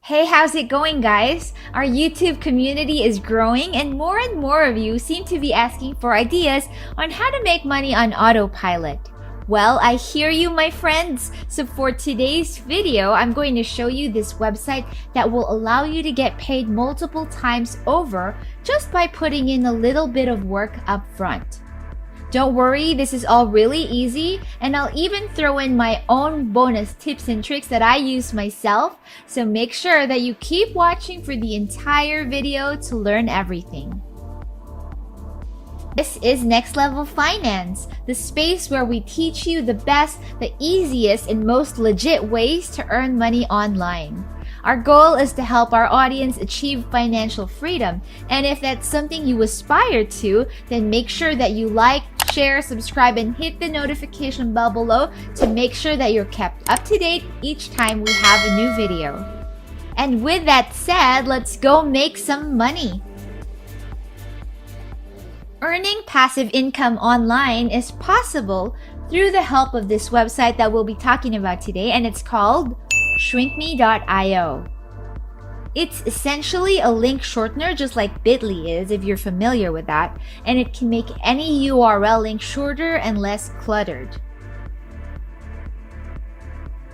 Hey, how's it going, guys? Our YouTube community is growing and more of you seem to be asking for ideas on how to make money on autopilot. Well, I hear you, my friends. So for today's video, I'm going to show you this website that will allow you to get paid multiple times over just by putting in a little bit of work up front. Don't worry, this is all really easy, and I'll even throw in my own bonus tips and tricks that I use myself, so make sure that you keep watching for the entire video to learn everything. This is Next Level Finance, the space where we teach you the best, the easiest, and most legit ways to earn money online. Our goal is to help our audience achieve financial freedom, and if that's something you aspire to, then make sure that you like, share, subscribe, and hit the notification bell below to make sure that you're kept up to date each time we have a new video. And with that said, let's go make some money. Earning passive income online is possible through the help of this website that we'll be talking about today, and it's called shrinkme.io. It's essentially a link shortener, just like Bitly is, if you're familiar with that, and it can make any URL link shorter and less cluttered.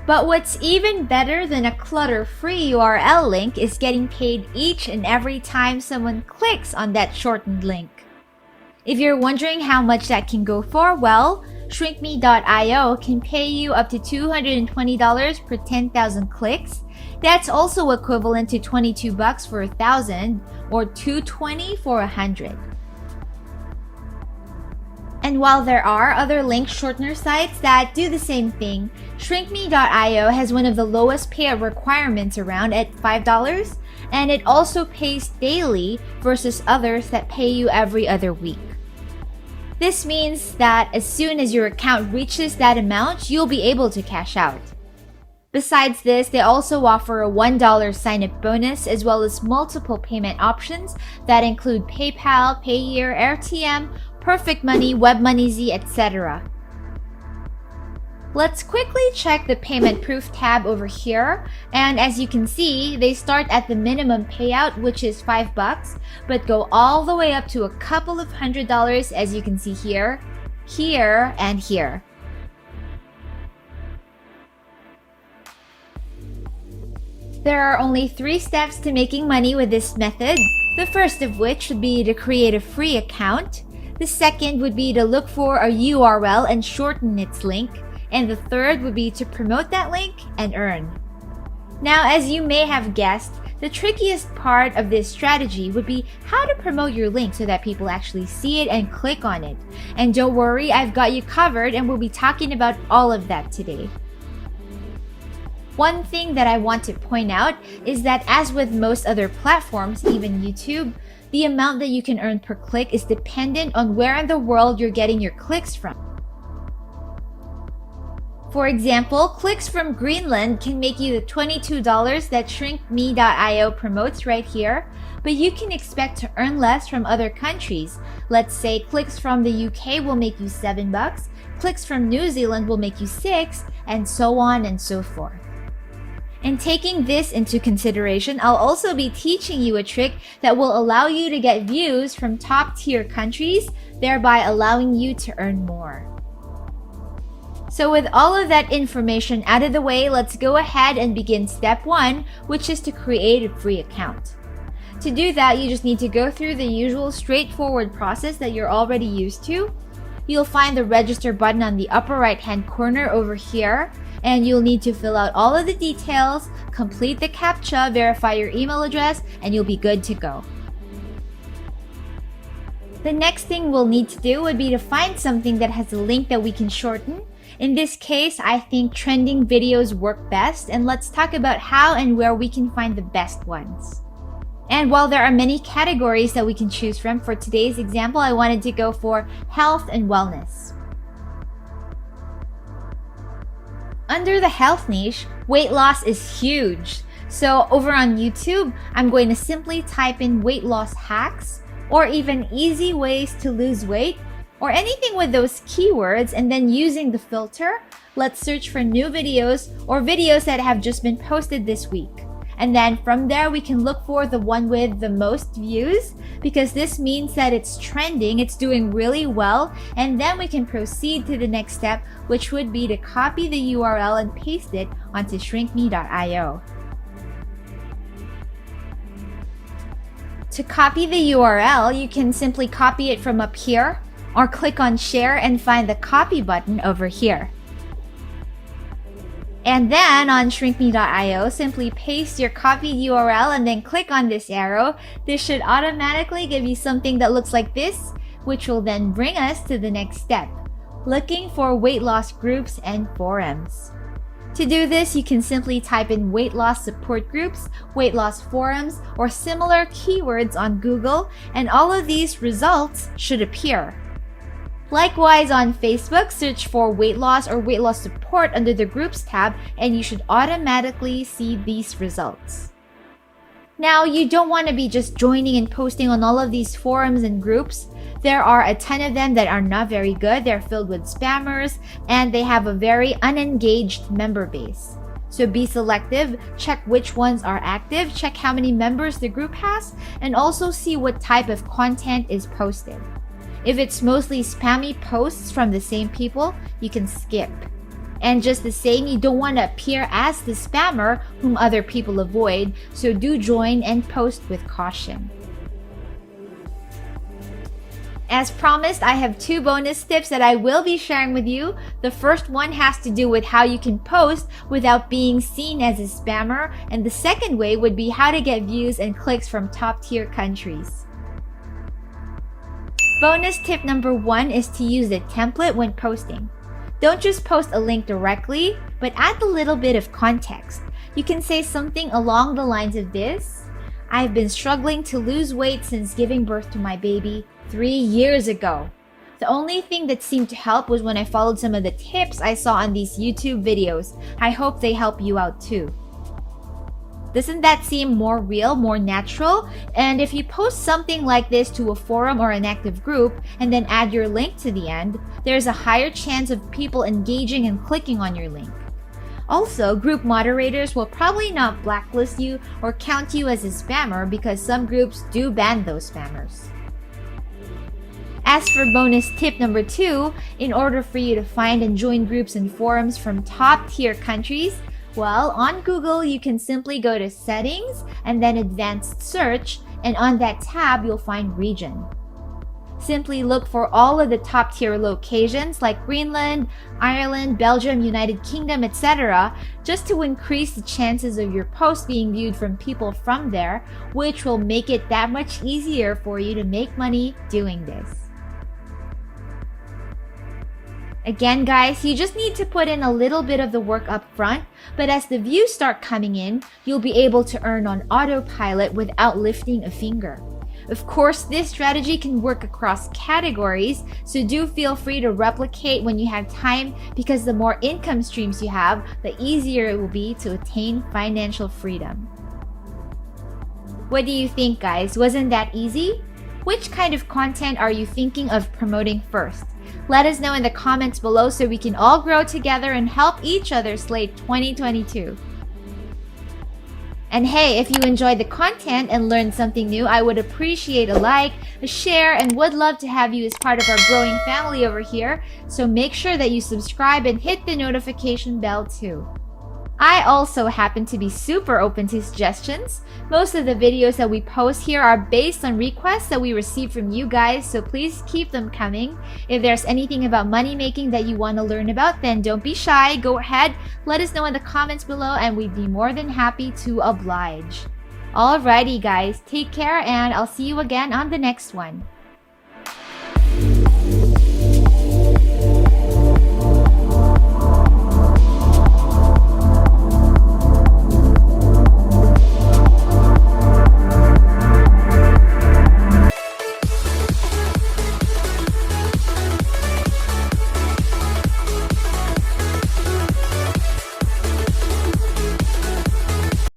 But what's even better than a clutter-free URL link is getting paid each and every time someone clicks on that shortened link. If you're wondering how much that can go for, well, shrinkme.io can pay you up to $220 per 10,000 clicks. That's also equivalent to $22 for 1,000 or $220 for 100. And while there are other link shortener sites that do the same thing, shrinkme.io has one of the lowest payout requirements around at $5, and it also pays daily versus others that pay you every other week. This means that as soon as your account reaches that amount, you'll be able to cash out. Besides this, they also offer a $1 sign-up bonus as well as multiple payment options that include PayPal, Payeer, RTM, Perfect Money, WebMoneyZ, etc. Let's quickly check the payment proof tab over here, and as you can see, they start at the minimum payout, which is $5, but go all the way up to a couple of $100, as you can see here, here, and here. There are only 3 steps to making money with this method, the first of which would be to create a free account, the second would be to look for a URL and shorten its link, and the third would be to promote that link and earn. Now, as you may have guessed, the trickiest part of this strategy would be how to promote your link so that people actually see it and click on it. And don't worry, I've got you covered, and we'll be talking about all of that today. One thing that I want to point out is that as with most other platforms, even YouTube, the amount that you can earn per click is dependent on where in the world you're getting your clicks from. For example, clicks from Greenland can make you the $22 that shrinkme.io promotes right here, but you can expect to earn less from other countries. Let's say clicks from the UK will make you $7, clicks from New Zealand will make you $6, and so on and so forth. And taking this into consideration, I'll also be teaching you a trick that will allow you to get views from top-tier countries, thereby allowing you to earn more. So with all of that information out of the way, let's go ahead and begin step 1, which is to create a free account. To do that, you just need to go through the usual straightforward process that you're already used to. You'll find the register button on the upper right-hand corner over here, and you'll need to fill out all of the details, complete the CAPTCHA, verify your email address, and you'll be good to go. The next thing we'll need to do would be to find something that has a link that we can shorten. In this case, I think trending videos work best, and let's talk about how and where we can find the best ones. And while there are many categories that we can choose from, for today's example, I wanted to go for health and wellness. Under the health niche, weight loss is huge. So over on YouTube, I'm going to simply type in weight loss hacks or even easy ways to lose weight or anything with those keywords, and then using the filter, let's search for new videos or videos that have just been posted this week. And then from there, we can look for the one with the most views because this means that it's trending, it's doing really well. And then we can proceed to the next step, which would be to copy the URL and paste it onto shrinkme.io. To copy the URL, you can simply copy it from up here or click on share and find the copy button over here. And then on shrinkme.io, simply paste your copied URL and then click on this arrow. This should automatically give you something that looks like this, which will then bring us to the next step, looking for weight loss groups and forums. To do this, you can simply type in weight loss support groups, weight loss forums, or similar keywords on Google, and all of these results should appear. Likewise, on Facebook, search for weight loss or weight loss support under the Groups tab, and you should automatically see these results. Now, you don't want to be just joining and posting on all of these forums and groups. There are a ton of them that are not very good. They're filled with spammers, and they have a very unengaged member base. So be selective, check which ones are active, check how many members the group has, and also see what type of content is posted. If it's mostly spammy posts from the same people, you can skip. And just the same, you don't want to appear as the spammer whom other people avoid, so do join and post with caution. As promised, I have 2 bonus tips that I will be sharing with you. The first one has to do with how you can post without being seen as a spammer, and the second way would be how to get views and clicks from top-tier countries. Bonus tip number 1 is to use a template when posting. Don't just post a link directly, but add a little bit of context. You can say something along the lines of this: I've been struggling to lose weight since giving birth to my baby 3 years ago. The only thing that seemed to help was when I followed some of the tips I saw on these YouTube videos. I hope they help you out too. Doesn't that seem more real, more natural? And if you post something like this to a forum or an active group and then add your link to the end, there's a higher chance of people engaging and clicking on your link. Also, group moderators will probably not blacklist you or count you as a spammer because some groups do ban those spammers. As for bonus tip number 2, in order for you to find and join groups and forums from top-tier countries, well, on Google, you can simply go to Settings and then Advanced Search, and on that tab, you'll find Region. Simply look for all of the top-tier locations like Greenland, Ireland, Belgium, United Kingdom, etc., just to increase the chances of your post being viewed from people from there, which will make it that much easier for you to make money doing this. Again, guys, you just need to put in a little bit of the work up front, but as the views start coming in, you'll be able to earn on autopilot without lifting a finger. Of course, this strategy can work across categories, so do feel free to replicate when you have time, because the more income streams you have, the easier it will be to attain financial freedom. What do you think, guys? Wasn't that easy? Which kind of content are you thinking of promoting first? Let us know in the comments below so we can all grow together and help each other slay 2022. And hey, if you enjoyed the content and learned something new, I would appreciate a like, a share, and would love to have you as part of our growing family over here. So make sure that you subscribe and hit the notification bell too. I also happen to be super open to suggestions. Most of the videos that we post here are based on requests that we receive from you guys, so please keep them coming. If there's anything about money making that you want to learn about, then don't be shy. Go ahead, let us know in the comments below, and we'd be more than happy to oblige. Alrighty guys, take care, and I'll see you again on the next one.